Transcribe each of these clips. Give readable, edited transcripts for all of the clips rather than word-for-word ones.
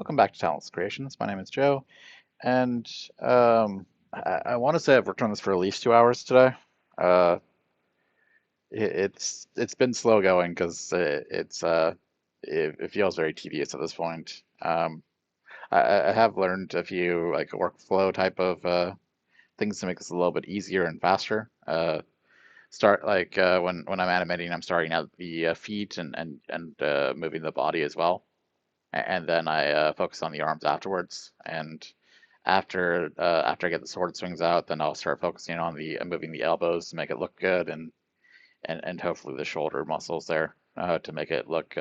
Welcome back to Talentless Creations. My name is Joe, and I want to say I've worked on this for at least 2 hours today. Uh, it's been slow going because it feels very tedious at this point. I have learned a few like workflow type of things to make this a little bit easier and faster. Start like when I'm animating, I'm starting at the feet and moving the body as well, and then I focus on the arms afterwards. And after I get the sword swings out, then I'll start focusing on the moving the elbows to make it look good, and hopefully the shoulder muscles there to make it look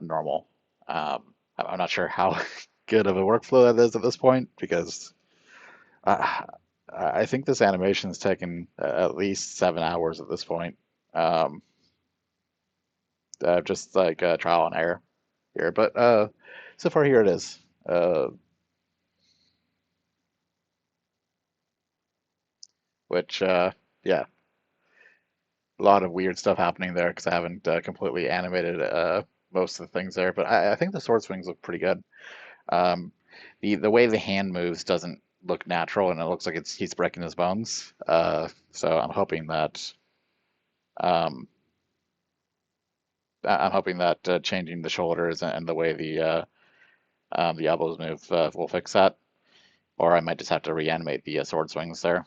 normal. I'm not sure how good of a workflow that is at this point because I, I think this animation's taken at least 7 hours at this point. Um, just like trial and error here, but so far here it is. Which yeah, a lot of weird stuff happening there because I haven't completely animated most of the things there. But I think the sword swings look pretty good. Um, the way the hand moves doesn't look natural, and it looks like he's breaking his bones. So um, I'm hoping that changing the shoulders and the way the elbows move will fix that. Or I might just have to reanimate the sword swings there.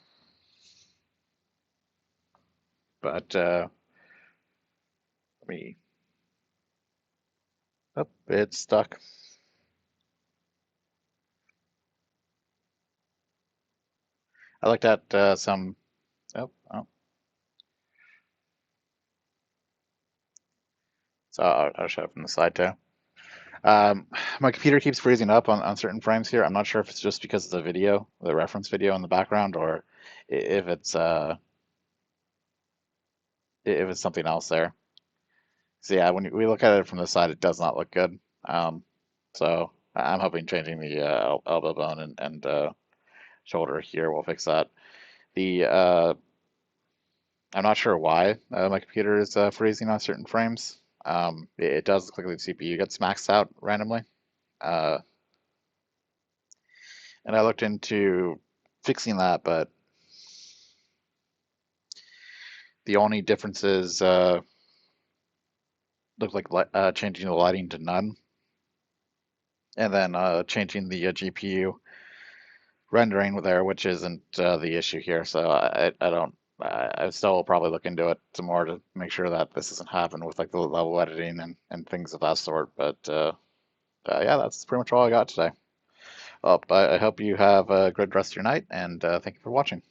But let me. Oh, it's stuck. I looked at some. Oh, so I'll show it from the side too. My computer keeps freezing up on certain frames here. I'm not sure if it's just because of the video, the reference video in the background, or if it's something else there. So yeah, when we look at it from the side, it does not look good. Um, so I'm hoping changing the elbow bone and shoulder here will fix that. The I'm not sure why my computer is freezing on certain frames. It does look like the CPU gets maxed out randomly. Uh, and I looked into fixing that, but the only differences look like changing the lighting to none, and then changing the GPU rendering there, which isn't the issue here. So I don't. I still will probably look into it some more to make sure that this doesn't happen with like the level editing and things of that sort. But yeah, that's pretty much all I got today. Well, I hope you have a good rest of your night, and thank you for watching.